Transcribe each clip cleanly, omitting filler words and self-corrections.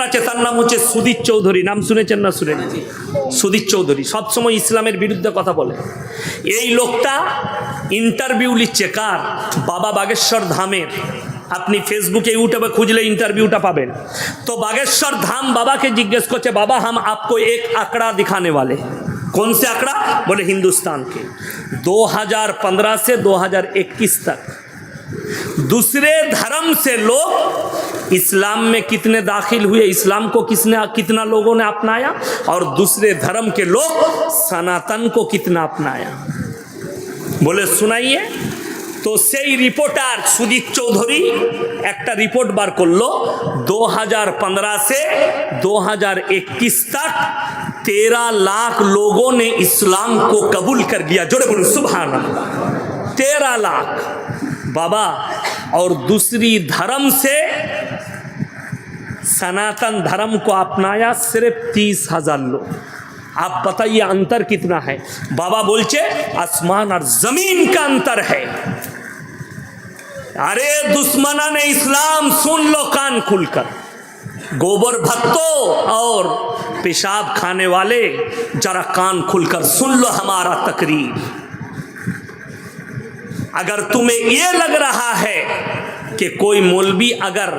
আছে, তার নাম হচ্ছে সুদীপ চৌধুরী। নাম শুনেছেন না শুনেন? সুদীপ চৌধুরী সবসময় ইসলামের বিরুদ্ধে কথা বলে। এই লোকটা ইন্টারভিউ নিচ্ছে কার? বাবা বাগেশ্বর ধামের। আপনি ফেসবুকে ইউটিউবে খুঁজলে ইন্টারভিউটা পাবেন। তো বাগেশ্বর ধাম বাবাকে জিজ্ঞেস করছে, বাবা हम आपको एक आंकड़ा दिखाने वाले। कौन से आंकड़ा? बोले हिंदुस्तान के 2015 से 2021 तक दूसरे धर्म से लोग इस्लाम में कितने दाखिल हुए, इस्लाम को कितना लोगों ने अपनाया, और दूसरे धर्म के लोग सनातन को कितना अपनाया। बोले सुनाइए। तो সেই রিপোর্টার সুদীপ চৌধুরী একটা রিপোর্ট বার করলো 2015 से 2021 तक 13 लाख लोगों ने इस्लाम को कबूल कर लिया। जोड़े बोलो सुभान अल्लाह। 13 लाख बाबा, और दूसरी धर्म से सनातन धर्म को अपनाया सिर्फ 30,000 लोग। आप बताइए अंतर कितना है? बाबा बोलचे आसमान और जमीन का अंतर है। अरे दुश्मना ने इस्लाम सुन लो कान खुलकर। गोबर भक्तों और पेशाब खाने वाले जरा कान खुलकर सुन लो हमारा तकरीर। अगर तुम्हें ये लग रहा है कि कोई मौलवी अगर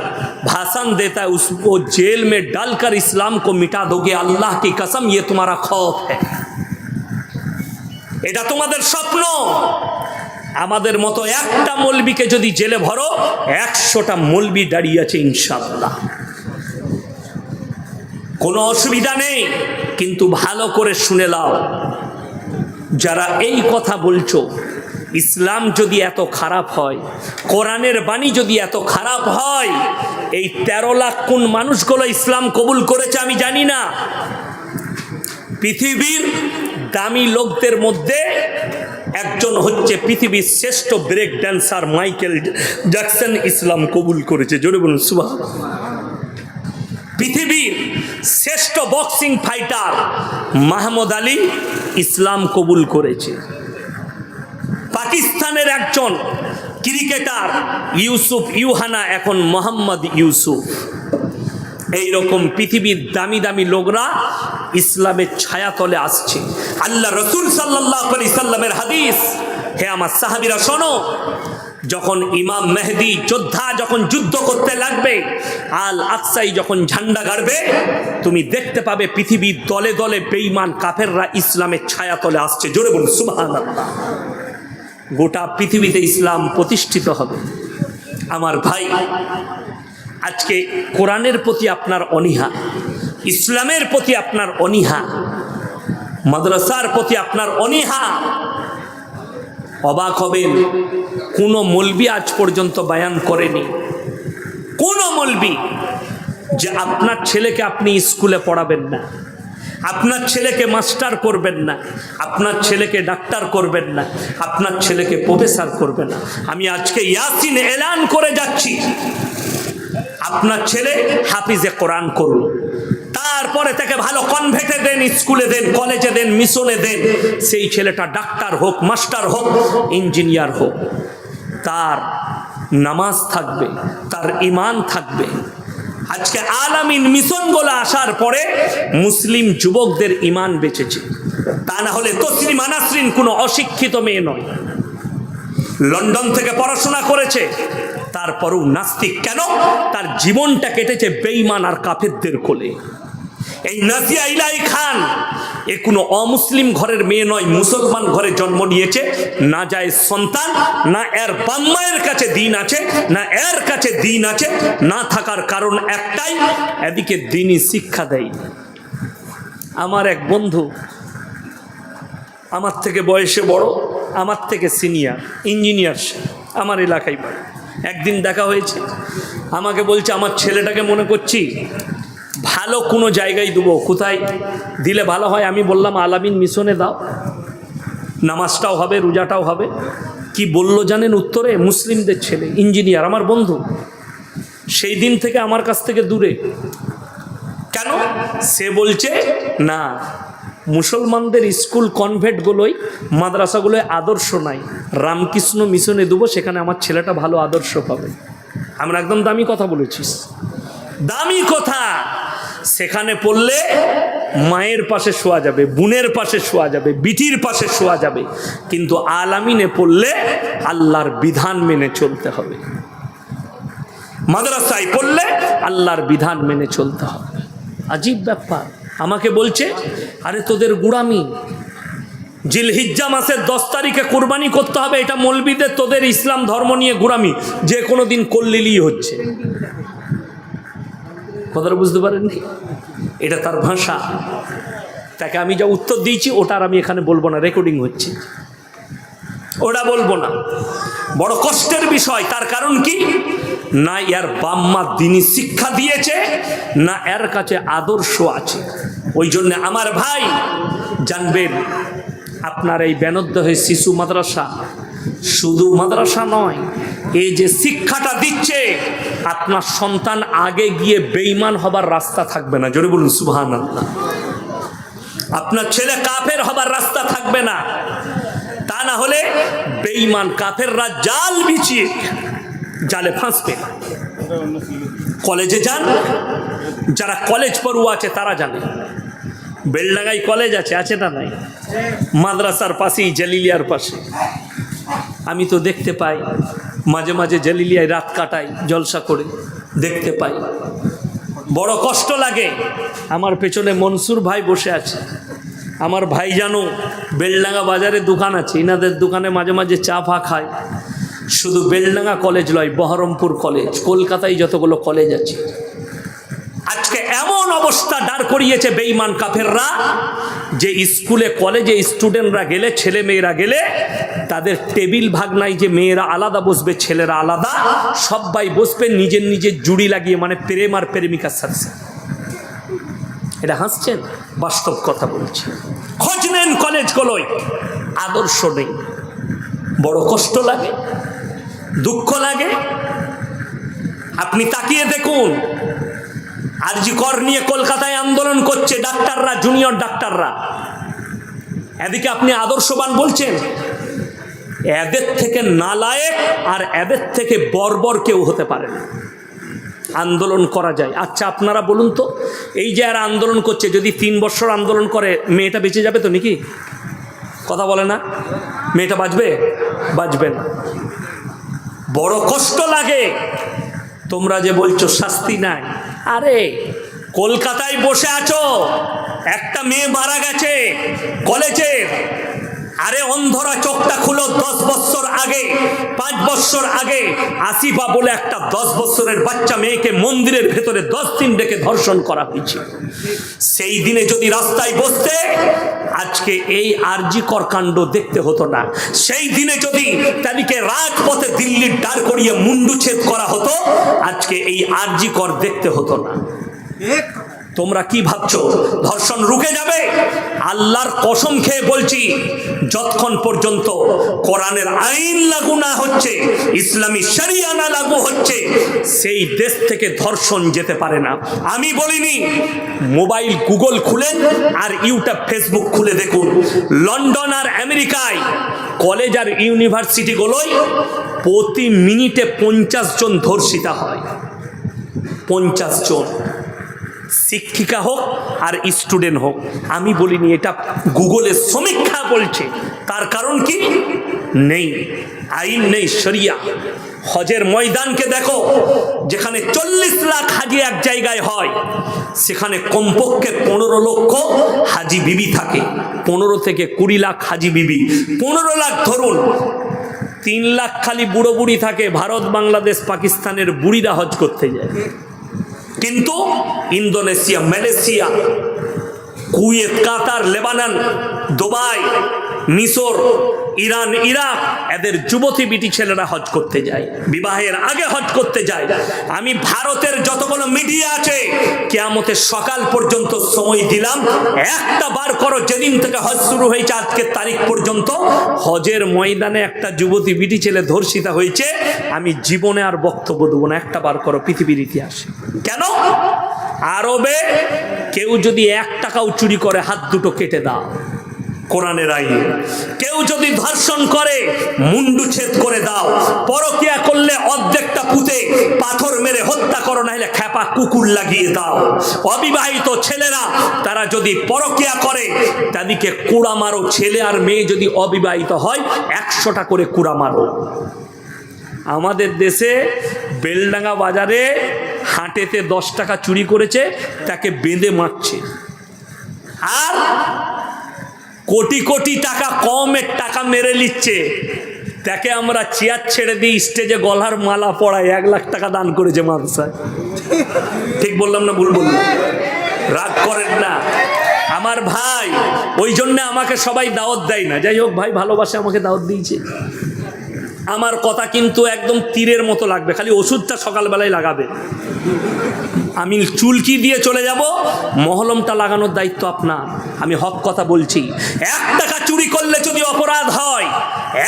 भाषण देता है उसको जेल में डालकर इस्लाम को मिटा दोगे, अल्लाह की कसम ये तुम्हारा खौफ है, এটা তোমাদের স্বপ্ন। আমাদের মতো একটা মৌলবীকে যদি জেলে ভরো 100টা মৌলবী দাঁড়িয়ে আছে ইনশাআল্লাহ, কোনো অসুবিধা নেই। কিন্তু ভালো করে শুনে নাও, যারা এই কথা বলছো ইসলাম যদি এত খারাপ হয়, কোরআনের বাণী যদি এত খারাপ হয়, এই 13 লাখ কোন মানুষগুলো ইসলাম কবুল করেছে আমি জানি না। পৃথিবীর দামি লোকদের মধ্যে একজন হচ্ছে পৃথিবীর শ্রেষ্ঠ ব্রেক ড্যান্সার মাইকেল জ্যাকসন, ইসলাম কবুল করেছে। জোরে বলুন সুবহানাল্লাহ। পৃথিবীর শ্রেষ্ঠ বক্সিং ফাইটার মাহমুদ আলী ইসলাম কবুল করেছে। পাকিস্তানের একজন ক্রিকেটার ইউসুফ ইউহানা এখন মোহাম্মদ ইউসুফ। এইরকম পৃথিবীর দামি দামি লোকরা ইসলামের ছায়াতলে আসছে। আল্লাহ রসুল সাল্লাল্লাহু আলাইহি সাল্লামের হাদিস, হে আমার সাহাবীরা শোনো, যখন ইমাম মেহদি যোদ্ধা যখন যুদ্ধ করতে লাগবে, আল আকসাই যখন ঝান্ডা গাড়বে, তুমি দেখতে পাবে পৃথিবীর দলে দলে বেঈমান কাফেররা ইসলামের ছায়াতলে আসছে। জোরে বলুন সুবহানাল্লাহ। গোটা পৃথিবীতে ইসলাম প্রতিষ্ঠিত হবে। আমার ভাই, আজকে কোরআনের প্রতি আপনার অনীহা, ইসলামের প্রতি আপনার অনীহা, মাদ্রাসার প্রতি আপনার অনীহা। অবাক হবেন, কোনো মৌলবি আজ পর্যন্ত বয়ান করেনি, কোনো মৌলবি, যে আপনার ছেলেকে আপনি স্কুলে পড়াবেন না, আপনার ছেলেকে মাস্টার করবেন না, আপনার ছেলেকে ডাক্তার করবেন না, আপনার ছেলেকে প্রফেসর করবেন না। আমি আজকে ইয়াসিন এলান করে যাচ্ছি, আপনার ছেলে হাফিজে কোরআন করুন, তারপরে তাকে ভালো কনভেন্টে দেন, স্কুলে দেন, কলেজে দেন, মিশনে দেন। সেই ছেলেটা ডাক্তার হোক, মাস্টার হোক, ইঞ্জিনিয়ার হোক, তার নামাজ থাকবে, তার ঈমান থাকবে। আজকে আলামিন মিশন বলে আসার পরে মুসলিম যুবকদের ঈমান বেঁচেছে। তা না হলে তসলিমা নাসরিন কোনো অশিক্ষিত মেয়ে নয়, লন্ডন থেকে পড়াশোনা করেছে, তারপরও নাস্তিক কেন? তার জীবনটা কেটেছে বেঈমান আর কাফেরদের কোলে। এই নাজিয়া ইলাহি খান এ কোনো অমুসলিম ঘরের মেয়ে নয়, মুসলমান ঘরে জন্ম নিয়েছে। না যায় সন্তান, না এর বাম্মায়ের কাছে দিন আছে, না এর কাছে দিন আছে। না থাকার কারণ একটাই, এদিকে দিনই শিক্ষা দেয়। আমার এক বন্ধু, আমার থেকে বয়সে বড়, আমার থেকে সিনিয়র ইঞ্জিনিয়ার, আমার এলাকায় বাড়ি। একদিন দেখা হয়েছে, আমাকে বলছে আমার ছেলেটাকে মনে করছি ভালো কোনো জায়গায় দেবো, কোথায় দিলে ভালো হয়? আমি বললাম আলামিন মিশনে দাও, নামাজটাও হবে, রোজাটাও হবে। কি বললো জানেন উত্তরে? মুসলিমদের ছেলে, ইঞ্জিনিয়ার, আমার বন্ধু। সেই দিন থেকে আমার কাছ থেকে দূরে। কেন? সে বলছে না, মুসলমানদের স্কুল কনভেন্টগুলোই, মাদ্রাসাগুলোয় আদর্শ নাই, রামকৃষ্ণ মিশনে দেবো, সেখানে আমার ছেলেটা ভালো আদর্শ পাবে। আমরা একদম দামি কথা বলেছিস। দামি কথা। সেখানে পড়লে মায়ের পাশে শোয়া যাবে, বোনের পাশে শোয়া যাবে, বিটির পাশে শোয়া যাবে, কিন্তু আলামিনে পড়লে আল্লাহর বিধান মেনে চলতে হবে। মাদ্রাসায় পড়লে আল্লাহর বিধান মেনে চলতে হবে। আজীব ব্যাপার। আমাকে বলছে, আরে তোদের গুড়ামি, জিলহিজ্জা মাসের 10 তারিখে কুরবানি করতে হবে, এটা মৌলবীদের, তোদের ইসলাম ধর্ম নিয়ে গুড়ামি, যে কোনো দিন করলেই হচ্ছে। কথাটা বুঝতে পারেননি? এটা তার ভাষা। তাকে আমি যা উত্তর দিয়েছি ওটা আর আমি এখানে বলবো না, রেকর্ডিং হচ্ছে, ওটা বলবো না। বড় কষ্টের বিষয়। তার কারণ কি? না এর বাম্মা দিনী শিক্ষা দিয়েছে, না এর কাছে আদর্শ আছে। ওই জন্য আমার ভাই জানবেন, আপনার এই বেনদ্দহে শিশু মাদ্রাসা শুধু মাদ্রাসা নয়, এই যে শিক্ষাটা দিচ্ছে, আপনার সন্তান আগে গিয়ে বেঈমান হবার রাস্তা থাকবে না। জোরে বলুন সুবহানাল্লাহ। আপনার ছেলে কাফের হবার রাস্তা থাকবে না। তা না হলে বেঈমান কাফেররা জাল বিছিয়ে জালে ফাঁসবে। কলেজে যান, যারা কলেজ পড়ুয়া আছে তারা জানে, বেলডাঙ্গায় কলেজ আছে, আছে না নাই? মাদ্রাসার পাশেই, জালিলিয়ার পাশে। আমি তো দেখতে পাই, মাঝে মাঝে জালিলিয়ায় রাত কাটাই জলসা করে, দেখতে পাই, বড় কষ্ট লাগে। আমার পেছনে মনসুর ভাই বসে আছে, আমার ভাই জানো বেলডাঙ্গা বাজারে দোকান আছে, ইনাদের দোকানে মাঝে মাঝে চা ফা খায়। শুধু বেলডাঙ্গা কলেজ নয়, বহরমপুর কলেজ, কলকাতায় যতগুলো কলেজ আছে, আজকে এমন অবস্থা দাঁড় করিয়েছে বেঈমান কাফেররা যে স্কুলে কলেজে স্টুডেন্টরা গেলে, ছেলে মেয়েরা গেলে, তাদের টেবিল ভাগ নাই যে মেয়েরা আলাদা বসবে, ছেলেরা আলাদা, সবাই বসবে নিজের নিজের জুড়ি লাগিয়ে, মানে প্রেম আর প্রেমিকার সাথে। এটা হাসছেন? বাস্তব কথা বলছি। খোঁজ নেন কলেজগুলোয়, আদর্শ নেই। বড় কষ্ট লাগে, দুঃখ লাগে। আপনি তাকিয়ে দেখুন, আরজি কর নিয়ে কলকাতায় আন্দোলন করছে ডাক্তাররা, জুনিয়র ডাক্তাররা। এদিকে আপনি আদর্শবান বলছেন। এদের থেকে নালায়েক আর এদের থেকে বর্বর কেউ হতে পারে না। আন্দোলন করা যায়। আচ্ছা আপনারা বলুন তো, এই যে আর আন্দোলন করছে, যদি 3 বছর আন্দোলন করে, মেয়েটা বেঁচে যাবে তো নাকি? কথা বলে না? মেয়েটা বাঁচবে? বাঁচবে না। বড় কষ্ট লাগে। তোমরা যে বলছো শাস্তি নাই, আরে কলকাতায় বসে আছো, একটা মেয়ে মারা গেছে কলেজের। আরে অন্ধরা চোখটা খুলো, 10 বছর আগে, 5 বছর আগে আসিফা বলে একটা 10 বছরের বাচ্চা মেয়েকে মন্দিরের ভেতরে 10 দিন ডেকে ধর্ষণ করা হয়েছে। সেই দিনে যদি রাস্তায় বসতে, আজকে এই আরজি কর কাণ্ড দেখতে হতো না। সেই দিনে যদি তাদেরকে রাজপথে দিল্লির দাঁড় করিয়ে মুন্ডুচ্ছেদ করা হতো, আজকে এই আরজি কর দেখতে হতো না। তোমরা কি ভাবছো ধর্ষণ রুখে যাবে? আল্লাহর কসম খেয়ে বলছি, যতক্ষণ পর্যন্ত কোরআনের আইন লাগু না হচ্ছে, ইসলামী শরিয়া না লাগু হচ্ছে, সেই দেশ থেকে ধর্ষণ যেতে পারে না। আমি বলিনি। মোবাইল গুগল খুলেন আর ইউটিউব ফেসবুক খুলে দেখুন, লন্ডন আর আমেরিকায় কলেজ আর ইউনিভার্সিটিগুলোয় প্রতি মিনিটে 50 জন ধর্ষিতা হয়। 50 জন, শিক্ষিকা হোক আর স্টুডেন্ট হোক। আমি বলিনি, এটা গুগলের সমীক্ষা বলছে। তার কারণ কি? নেই আইন, নেই শরিয়া। হজের ময়দানকে দেখো, যেখানে 40 লাখ হাজি এক জায়গায় হয়, সেখানে কমপক্ষে 15 লক্ষ হাজি বিবি থাকে। 15 থেকে 20 লাখ হাজি বিবি, 15 লাখ ধরুন। 3 লাখ খালি বুড়ো বুড়ি থাকে। ভারত, বাংলাদেশ, পাকিস্তানের বুড়িরা হজ করতে যায়। কিন্তু ইন্দোনেশিয়া, মালয়েশিয়া, কুয়েত, কাতার, লেবানন, দুবাই, মিশর, ইরান, ইরাক, এদের যুবতী বিটি ছেলেরা হজ করতে যায়, বিবাহের আগে হজ করতে যায়। আমি ভারতের যতগুলো মিডিয়া আছে, কিয়ামতের সকাল পর্যন্ত সময় দিলাম, একটা বার করো যেদিন থেকে হজ শুরু হয়েছে আজকের তারিখ পর্যন্ত, হজের ময়দানে একটা যুবতী বিটি ছেলে ধর্ষিতা হয়েছে, আমি জীবনে আর বক্তব্য দেবো না। একটা বার করো পৃথিবীর ইতিহাসে। কেন? আরবে কেউ যদি 1 টাকাও চুরি করে, হাত দুটো কেটে দাও। কোরআনের আইন। কেউ যদি ধর্ষণ করে মুন্ডু ছেদ করে দাও, পরকিয়া করলে অর্ধেকটা পুঁতে পাথর মেরে হত্যা করো, না হলে খেপা কুকুর লাগিয়ে দাও। অবিবাহিত ছেলেরা তারা যদি পরকিয়া করে তাদেরকে কুড়া মারো। ছেলে আর মেয়ে যদি অবিবাহিত হয় 100টা করে কুড়া মারো। আমাদের দেশে বেলডাঙ্গা বাজারে হাটেতে 10 টাকা চুরি করেছে, তাকে বেঁধে মারছে। আর কোটি কোটি টাকা কমের টাকা মেরে নিচ্ছে, তাকে আমরা চেয়ার ছেড়ে দিই, স্টেজে গলার মালা পড়াই, 1 লাখ টাকা দান করেছে মাদ্রাসায়। ঠিক বললাম না ভুল বললাম? রাগ করেন না আমার ভাই, ওই জন্য আমাকে সবাই দাওয়াত দেয় না। যাই হোক, ভাই ভালোবাসে আমাকে দাওয়াত দিয়েছে। আমার কথা কিন্তু একদম তীরের মতো লাগবে, খালি ওষুধটা সকালবেলায় লাগাবে। আমি চুলকি দিয়ে চলে যাব, মহলমটা লাগানোর দায়িত্ব আপনার। আমি হক কথা বলছি। 1 টাকা চুরি করলে যদি অপরাধ হয়,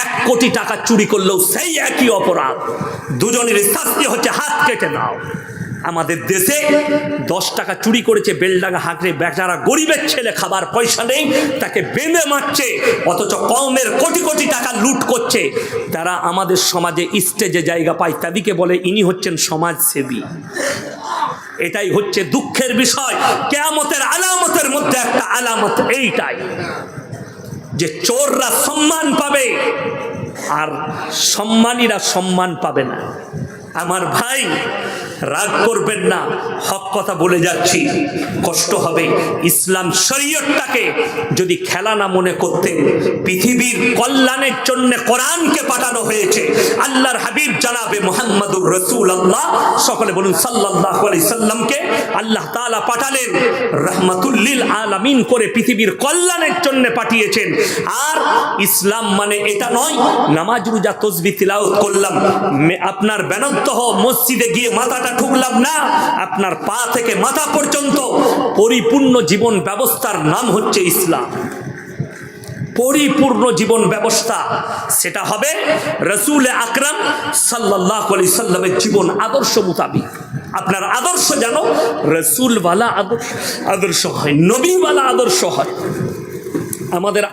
1 কোটি টাকা চুরি করলেও সেই একই অপরাধ। দুজনের শাস্তি হচ্ছে হাত কেটে দাও। আমাদের দেশে 10 টাকা চুরি করেছে বেলডাঙ্গা হাঁকড়ে, বেচারা গরিবের ছেলে, খাবার পয়সা নেই, তাকে বেঁধে মারছে, অথচ কওমের কোটি কোটি টাকা লুট করছে। তারা আমাদের সমাজে স্টেজে জায়গা পায়, তাদেরকে বলে ইনি হচ্ছেন সমাজসেবী। এটাই হচ্ছে দুঃখের বিষয়। কিয়ামতের আলামতের মধ্যে একটা আলামত এইটাই, যে চোররা সম্মান পাবে আর সম্মানীরা সম্মান পাবে না। আমার ভাই রাগ করবেন না, হক কথা বলে যাচ্ছি, কষ্ট হবে। ইসলাম শরীয়তটাকে যদি খেলা না মনে করতেন, পৃথিবীর কল্যাণের জন্য কোরআনকে পাঠানো হয়েছে। আল্লাহর হাবিব জনাবে মুহাম্মদুর রাসূলুল্লাহ, সকলে বলুন সাল্লাল্লাহু আলাইহি সাল্লামকে আল্লাহ তাআলা পাঠালেন রাহমাতুল লিল আলামিন করে, পৃথিবীর কল্যাণের জন্য পাঠিয়েছেন। আর ইসলাম মানে এটা নয় নামাজ রোজা তাসবিহ তিলাওয়াত করলাম, আপনার বেনত্তহ মসজিদে গিয়ে মাথাটা ঠুকলাম না, আপনার পা থেকে মাথা পর্যন্ত পরিপূর্ণ জীবন ব্যবস্থার নাম হচ্ছে ইসলাম। পরিপূর্ণ জীবন ব্যবস্থা সেটা হবে রাসূল আকরাম সাল্লাল্লাহু আলাইহি সাল্লামের জীবন আদর্শ মোতাবিক। আপনার আদর্শ যেন রাসূলওয়ালা আদর্শ হয়, নবীওয়ালা আদর্শ হয়। আমাদের